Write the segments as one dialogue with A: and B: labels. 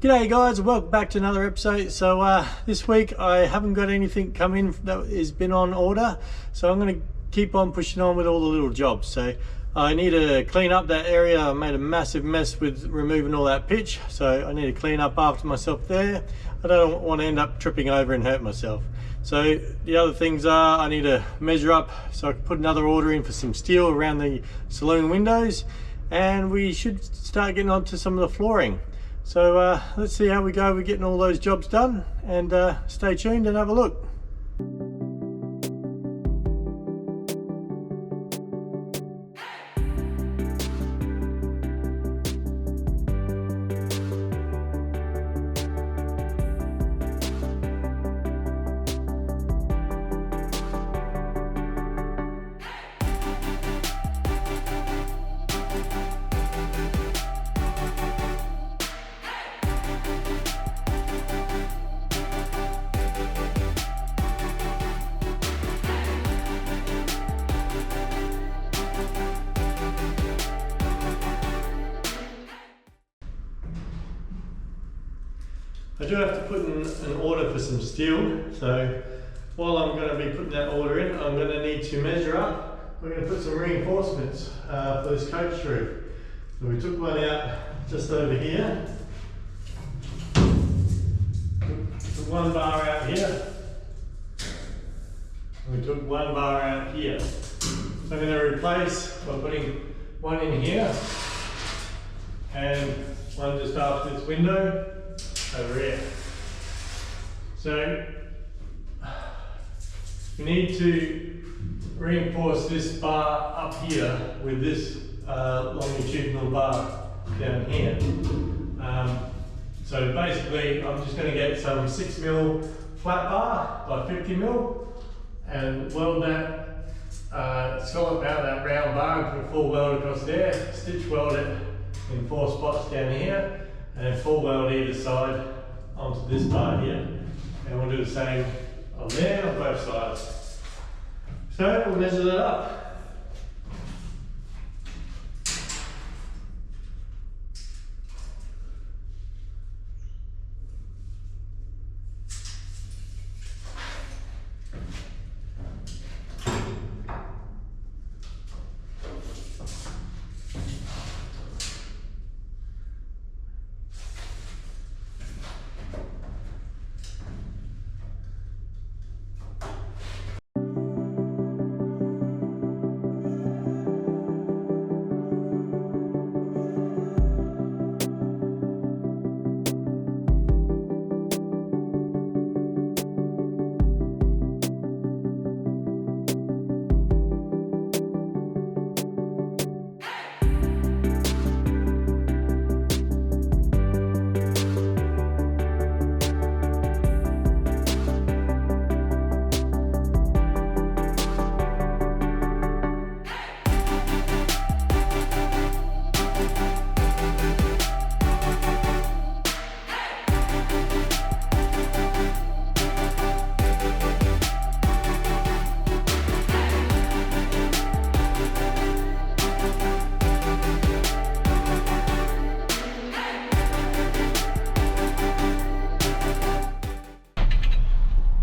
A: G'day guys, welcome back to another episode. So this week I haven't got anything come in that has been on order, so I'm going to keep on pushing on with all the little jobs. So I need to clean up that area. I made a massive mess with removing all that pitch, so I need to clean up after myself there. I don't want to end up tripping over and hurt myself. So the other things are I need to measure up so I can put another order in for some steel around the saloon windows, and we should start getting onto some of the flooring. So let's see how we go with getting all those jobs done, and stay tuned and have a look. I do have to put in an order for some steel, so while I'm going to be putting that order in, I'm going to need to measure up. We're going to put some reinforcements for this coach roof. So we took one out just over here, took one bar out here, and we took one bar out here. So I'm going to replace by putting one in here and one just after this window over here. So we need to reinforce this bar up here with this longitudinal bar down here. So basically I'm just going to get some 6mm flat bar by 50mm and weld that, scallop out that round bar and put a full weld across there, stitch weld it in 4 spots down here, and then full weld either side onto this bar here. And we'll do the same on there on both sides. So we'll measure that up.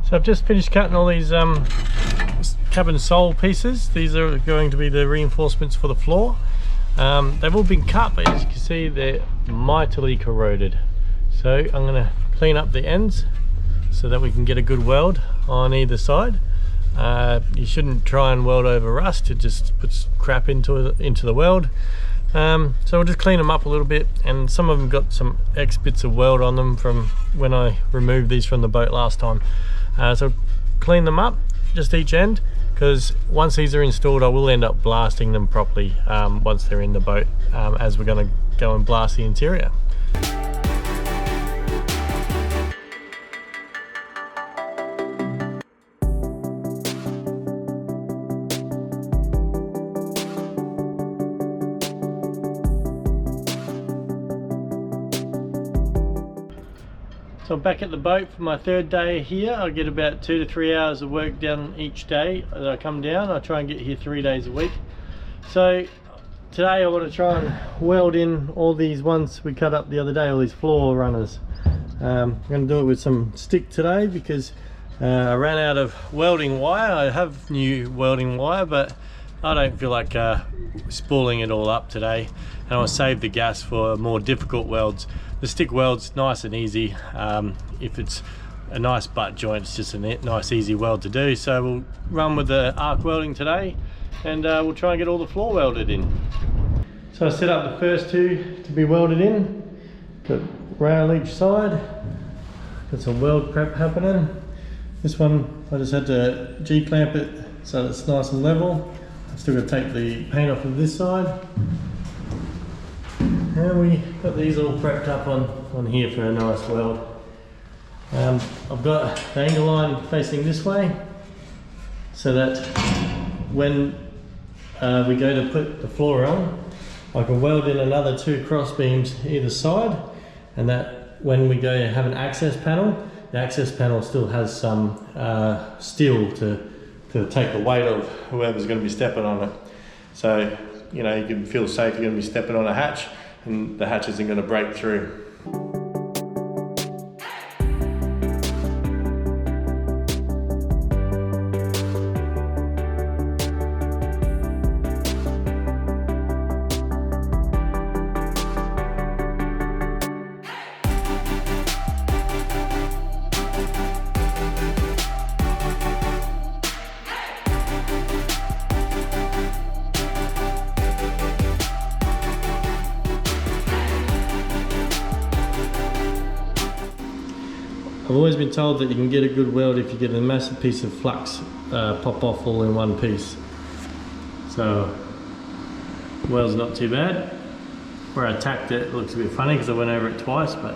A: So I've just finished cutting all these cabin sole pieces. These are going to be the reinforcements for the floor. They've all been cut, but as you can see they're mightily corroded. So I'm going to clean up the ends so that we can get a good weld on either side. You shouldn't try and weld over rust, it just puts crap into the weld. So we'll just clean them up a little bit, and some of them got some X bits of weld on them from when I removed these from the boat last time. So clean them up, just each end, because once these are installed I will end up blasting them properly once they're in the boat, as we're going to go and blast the interior. So I'm back at the boat for my third day here. I get about 2 to 3 hours of work done each day that I come down. I try and get here 3 days a week. So today I want to try and weld in all these ones we cut up the other day, all these floor runners. I'm going to do it with some stick today because I ran out of welding wire. I have new welding wire, but I don't feel like spooling it all up today, and I'll save the gas for more difficult welds. The stick weld's nice and easy. If it's a nice butt joint, it's just a nice easy weld to do. So we'll run with the arc welding today, and we'll try and get all the floor welded in. So I set up the first two to be welded in. Got rail each side. Got some weld prep happening. This one I just had to G-clamp it so that it's nice and level. I've still got to take the paint off of this side. And we got these all prepped up on here for a nice weld. I've got the angle line facing this way so that when we go to put the floor on, I can weld in another 2 cross beams either side, and that when we go have an access panel, the access panel still has some steel to take the weight of whoever's going to be stepping on it. So, you know, you can feel safe, you're going to be stepping on a hatch and the hatch isn't going to break through. I've always been told that you can get a good weld if you get a massive piece of flux pop off all in one piece. So, weld's not too bad. Where I tacked it, it looks a bit funny because I went over it twice, but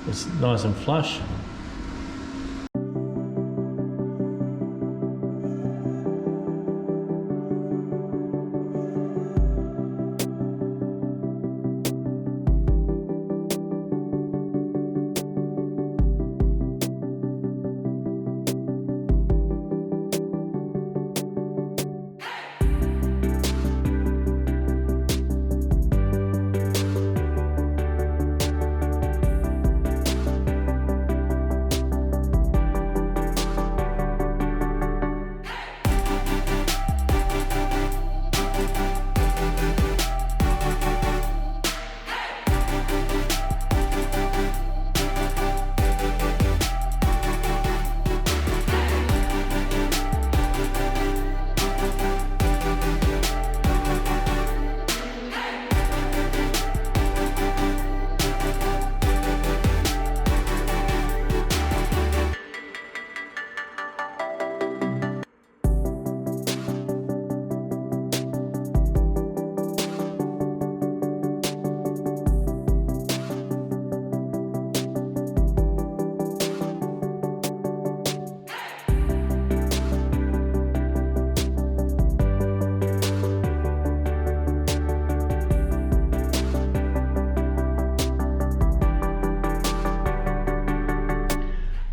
A: it's nice and flush.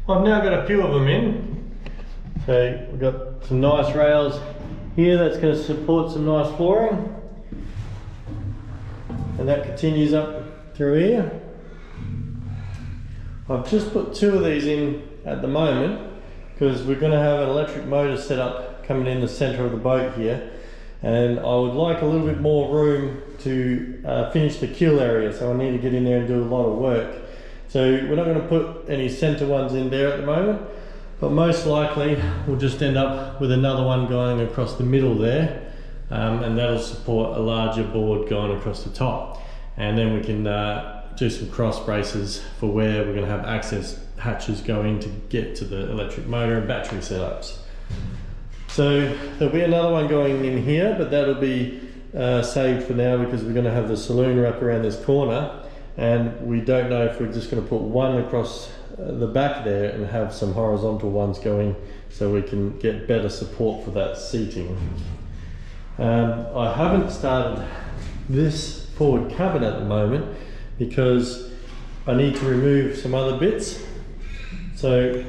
A: I've now got a few of them in. So we've got some nice rails here that's going to support some nice flooring, and that continues up through here. I've just put 2 of these in at the moment because we're going to have an electric motor set up coming in the center of the boat here, and I would like a little bit more room to finish the keel area, so I need to get in there and do a lot of work. So we're not going to put any center ones in there at the moment, but most likely we'll just end up with another one going across the middle there, and that'll support a larger board going across the top, and then we can do some cross braces for where we're going to have access hatches going to get to the electric motor and battery setups. So there'll be another one going in here, but that'll be saved for now because we're going to have the saloon wrap around this corner, and we don't know if we're just going to put one across the back there and have some horizontal ones going so we can get better support for that seating. I haven't started this forward cabin at the moment because I need to remove some other bits. So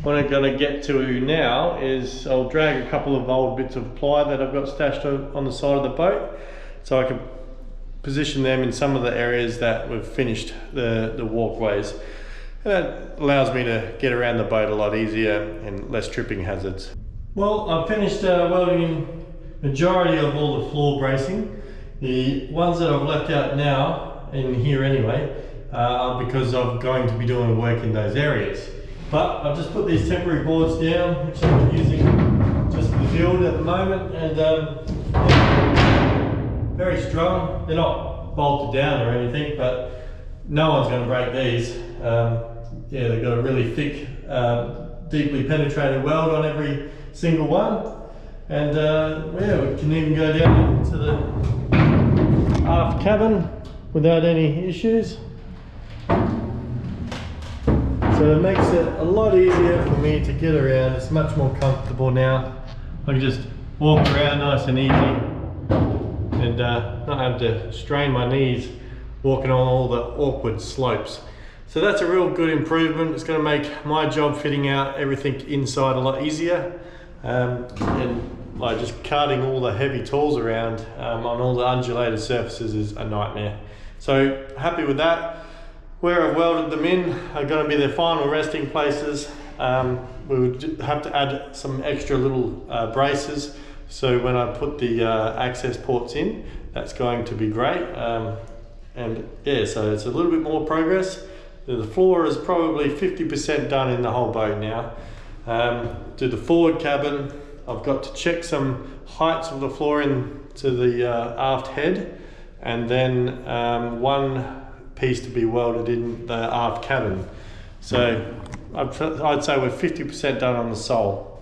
A: what I'm going to get to now is I'll drag a couple of old bits of ply that I've got stashed on the side of the boat so I can position them in some of the areas that we've finished the walkways. And that allows me to get around the boat a lot easier and less tripping hazards. Well, I've finished welding majority of all the floor bracing. The ones that I've left out now, in here anyway, are because I'm going to be doing work in those areas. But I've just put these temporary boards down, which I'm using just for the build at the moment, and very strong. They're not bolted down or anything, but no one's going to break these. Yeah, they've got a really thick, deeply penetrated weld on every single one, and yeah, we can even go down into the aft cabin without any issues. So it makes it a lot easier for me to get around. It's much more comfortable now. I can just walk around nice and easy and not have to strain my knees walking on all the awkward slopes. So that's a real good improvement. It's going to make my job fitting out everything inside a lot easier. And like just carting all the heavy tools around on all the undulated surfaces is a nightmare. So happy with that. Where I've welded them in are going to be their final resting places. We would have to add some extra little braces, so when I put the access ports in, that's going to be great. And yeah, so it's a little bit more progress. The floor is probably 50% done in the whole boat now. To the forward cabin, I've got to check some heights of the floor into the aft head, and then one piece to be welded in the aft cabin. So I'd say we're 50% done on the sole.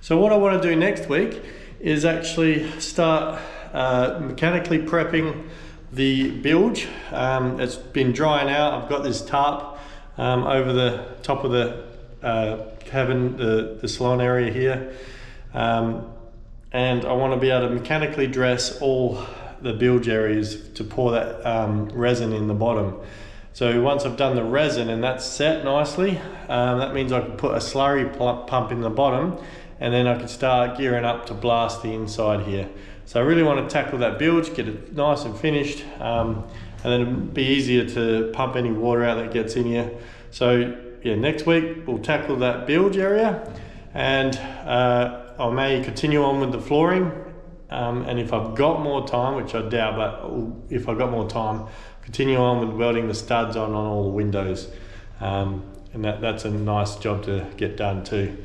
A: So what I want to do next week is actually start mechanically prepping the bilge. It's been drying out. I've got this tarp over the top of the cabin, the salon area here, and I want to be able to mechanically dress all the bilge areas to pour that resin in the bottom. So once I've done the resin and that's set nicely, that means I can put a slurry pump in the bottom, and then I can start gearing up to blast the inside here. So I really want to tackle that bilge, get it nice and finished, and then it'll be easier to pump any water out that gets in here. So yeah, next week we'll tackle that bilge area, and I may continue on with the flooring. And if I've got more time, which I doubt, but if I've got more time, continue on with welding the studs on all the windows. And that's a nice job to get done too.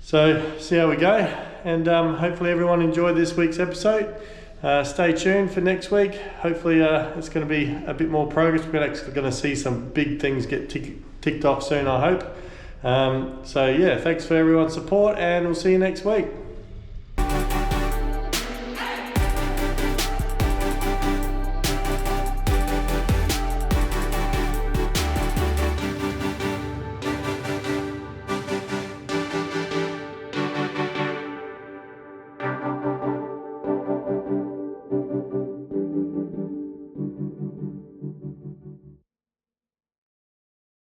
A: So see how we go, and hopefully everyone enjoyed this week's episode. Stay tuned for next week. Hopefully it's going to be a bit more progress. We're actually going to see some big things get ticked off soon, I hope. So yeah, thanks for everyone's support, and we'll see you next week.